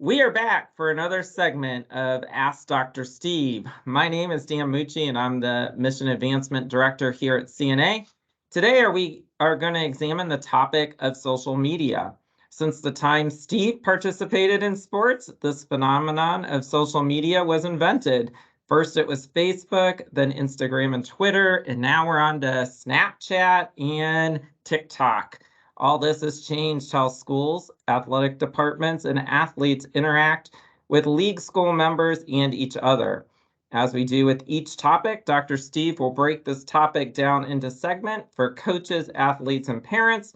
We are back for another segment of Ask Dr. Steve. My name is Dan Mucci, and I'm the Mission Advancement Director here at CNA. Today, we are going to examine the topic of social media. Since the time Steve participated in sports, this phenomenon of social media was invented. First, it was Facebook, then Instagram and Twitter, and now we're on to Snapchat and TikTok. All this has changed how schools, athletic departments, and athletes interact with league school members and each other. As we do with each topic, Dr. Steve will break this topic down into segment for coaches, athletes, and parents.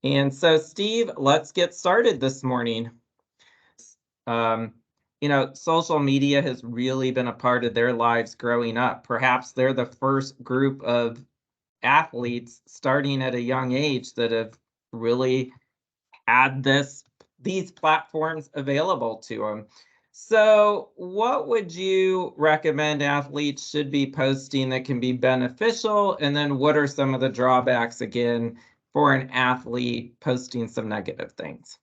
And so, Steve, let's get started this morning. Um, Social media has really been a part of their lives growing up. Perhaps they're the first group of athletes starting at a young age that have really had these platforms available to them. So, what would you recommend athletes should be posting that can be beneficial? And then what are some of the drawbacks again for an athlete posting some negative things?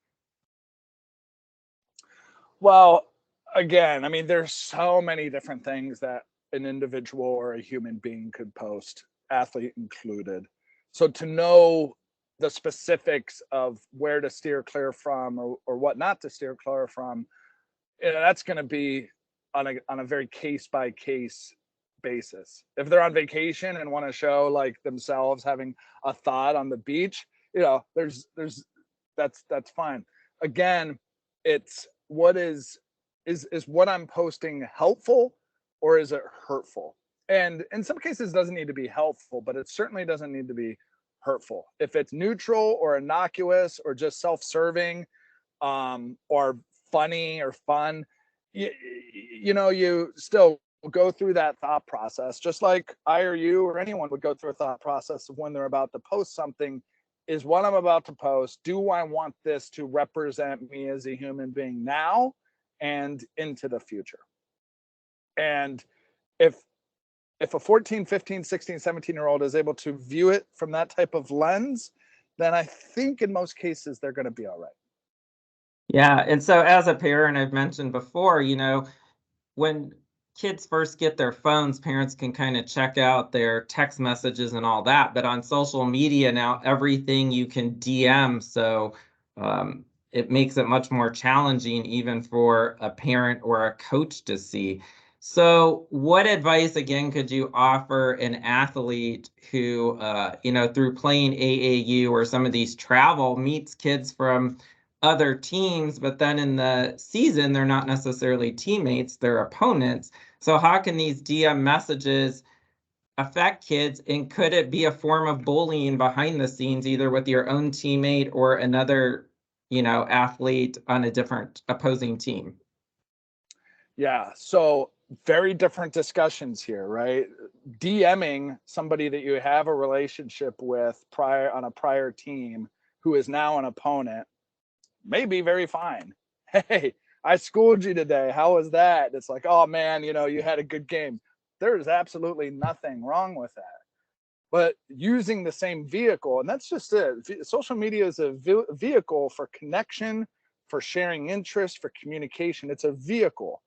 Well, again, I mean, there's so many different things that an individual or a human being could post, athlete included. So to know the specifics of where to steer clear from or what not to steer clear from, that's going to be on a very case by case basis. If they're on vacation and want to show like themselves having a thought on the beach, there's that's fine. Again, it's what is what I'm posting helpful or is it hurtful? And in some cases it doesn't need to be helpful, but it certainly doesn't need to be hurtful. If it's neutral or innocuous or just self-serving, or funny or fun, you still go through that thought process, just like I or you or anyone would go through a thought process of when they're about to post something. Is what I'm about to post, do I want this to represent me as a human being now and into the future? And if a 14, 15, 16, 17-year-old is able to view it from that type of lens, then I think in most cases they're going to be all right. Yeah, and so as a parent, I've mentioned before, when kids first get their phones, parents can kind of check out their text messages and all that. But on social media now, everything you can DM. So it makes it much more challenging even for a parent or a coach to see. So what advice, again, could you offer an athlete who, through playing AAU or some of these travel, meets kids from other teams, but then in the season, they're not necessarily teammates, they're opponents. So how can these DM messages affect kids? And could it be a form of bullying behind the scenes, either with your own teammate or another, athlete on a different opposing team? Yeah. So very different discussions here, right? DMing somebody that you have a relationship with prior on a prior team who is now an opponent may be very fine. Hey, I schooled you today. How was that? It's like, oh man, you had a good game. There's absolutely nothing wrong with that. But using the same vehicle, and that's just it. Social media is a vehicle for connection, for sharing interest, for communication. It's a vehicle.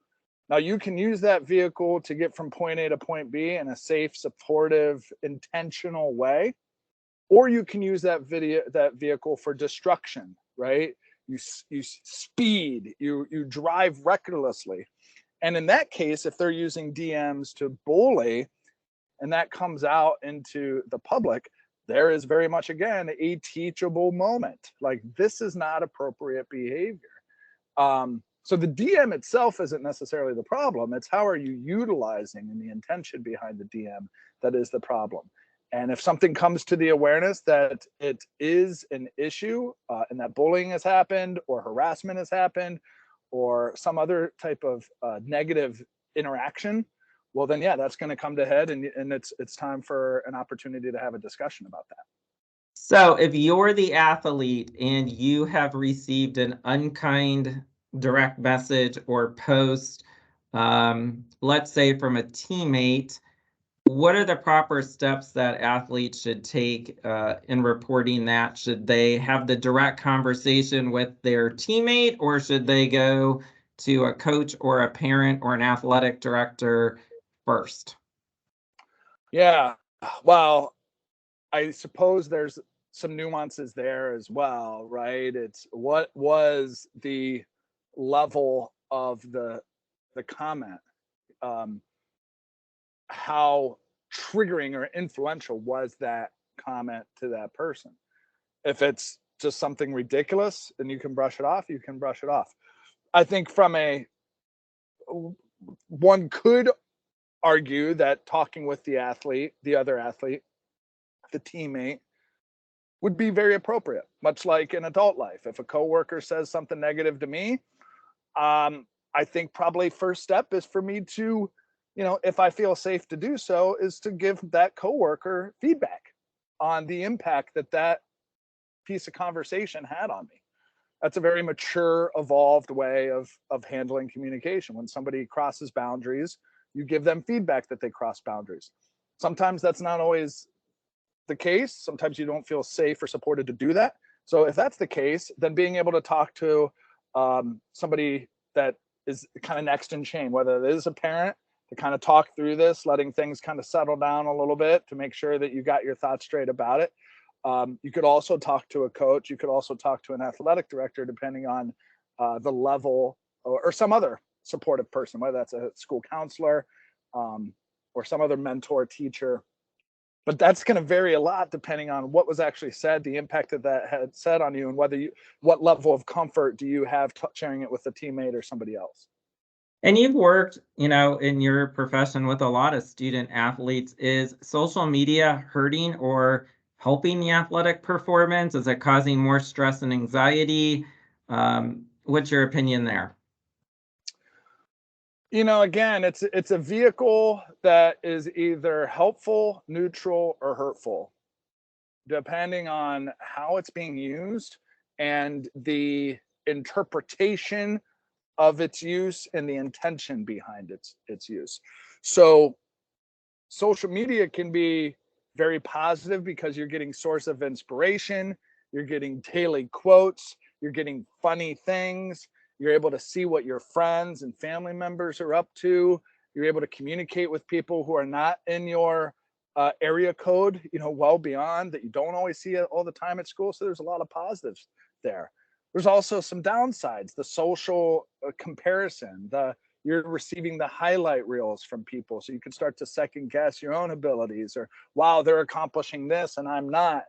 Now you can use that vehicle to get from point A to point B in a safe, supportive, intentional way, or you can use that vehicle for destruction, right? You speed, you drive recklessly. And in that case, if they're using DMs to bully and that comes out into the public, there is very much again a teachable moment. Like, this is not appropriate behavior. So the DM itself isn't necessarily the problem. It's how are you utilizing and the intention behind the DM that is the problem. And if something comes to the awareness that it is an issue, and that bullying has happened or harassment has happened or some other type of negative interaction, well then yeah, that's going to come to head, and it's time for an opportunity to have a discussion about that. So if you're the athlete and you have received an unkind direct message or post, let's say from a teammate, what are the proper steps that athletes should take in reporting that? Should they have the direct conversation with their teammate, or should they go to a coach or a parent or an athletic director first? Yeah. Well, I suppose there's some nuances there as well, right? It's what was the level of the comment? Um, how triggering or influential was that comment to that person? If it's just something ridiculous and you can brush it off, you can brush it off. I think from a one could argue that talking with the athlete, the other athlete, the teammate would be very appropriate, much like in adult life. If a coworker says something negative to me, I think probably first step is for me to, if I feel safe to do so, is to give that coworker feedback on the impact that that piece of conversation had on me. That's a very mature, evolved way of handling communication. When somebody crosses boundaries, you give them feedback that they cross boundaries. Sometimes that's not always the case. Sometimes you don't feel safe or supported to do that. So if that's the case, then being able to talk to somebody that is kind of next in chain, whether it is a parent, to kind of talk through this, letting things kind of settle down a little bit to make sure that you got your thoughts straight about it. You could also talk to a coach. You could also talk to an athletic director, depending on the level, or some other supportive person, whether that's a school counselor or some other mentor, teacher. But that's going to vary a lot depending on what was actually said, the impact that that had said on you, and what level of comfort do you have sharing it with a teammate or somebody else. And you've worked, in your profession with a lot of student athletes. Is social media hurting or helping the athletic performance? Is it causing more stress and anxiety? What's your opinion there? Again, it's a vehicle that is either helpful, neutral, or hurtful, depending on how it's being used and the interpretation of its use and the intention behind its use. So social media can be very positive because you're getting source of inspiration, you're getting daily quotes, you're getting funny things, you're able to see what your friends and family members are up to, you're able to communicate with people who are not in your area code, well beyond that, you don't always see it all the time at school. So there's a lot of positives there. There's also some downsides, the social comparison, you're receiving the highlight reels from people, so you can start to second guess your own abilities, or wow, they're accomplishing this and I'm not.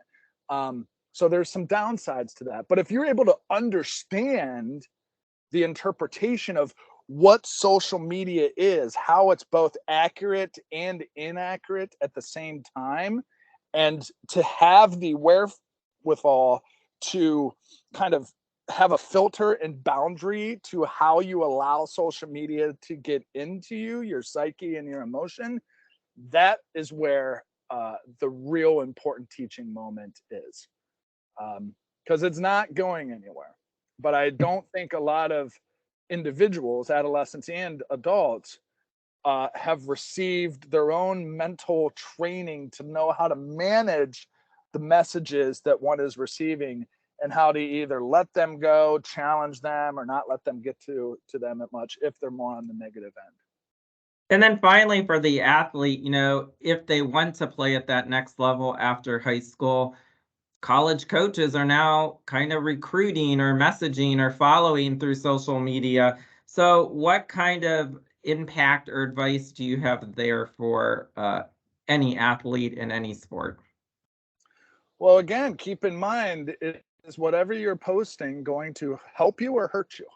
So there's some downsides to that. But if you're able to understand the interpretation of what social media is, how it's both accurate and inaccurate at the same time, and to have the wherewithal to kind of have a filter and boundary to how you allow social media to get into you, your psyche and your emotion, that is where the real important teaching moment is. Because it's not going anywhere. But I don't think a lot of individuals, adolescents and adults, have received their own mental training to know how to manage the messages that one is receiving, and how to either let them go, challenge them, or not let them get to them at much if they're more on the negative end. And then finally, for the athlete, if they want to play at that next level after high school, college coaches are now kind of recruiting or messaging or following through social media. So, what kind of impact or advice do you have there for any athlete in any sport? Well, again, keep in mind, is whatever you're posting going to help you or hurt you?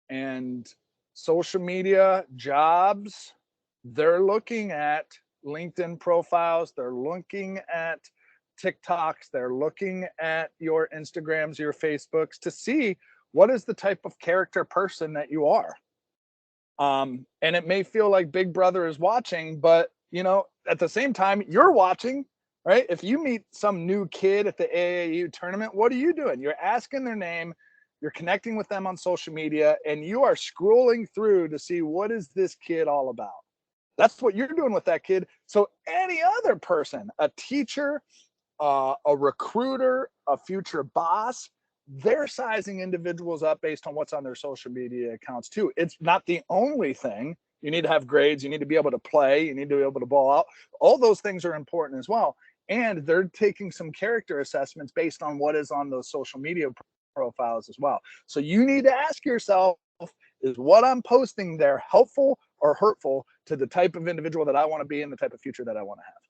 And social media, jobs, they're looking at LinkedIn profiles, they're looking at TikToks, they're looking at your Instagrams, your Facebooks, to see what is the type of character person that you are. And it may feel like Big Brother is watching, but at the same time, you're watching, right? If you meet some new kid at the AAU tournament, what are you doing? You're asking their name, you're connecting with them on social media, and you are scrolling through to see what is this kid all about. That's what you're doing with that kid. So any other person, a teacher, a recruiter, a future boss, they're sizing individuals up based on what's on their social media accounts too. It's not the only thing. You need to have grades. You need to be able to play. You need to be able to ball out. All those things are important as well. And they're taking some character assessments based on what is on those social media profiles as well. So you need to ask yourself, is what I'm posting there helpful or hurtful to the type of individual that I want to be and the type of future that I want to have?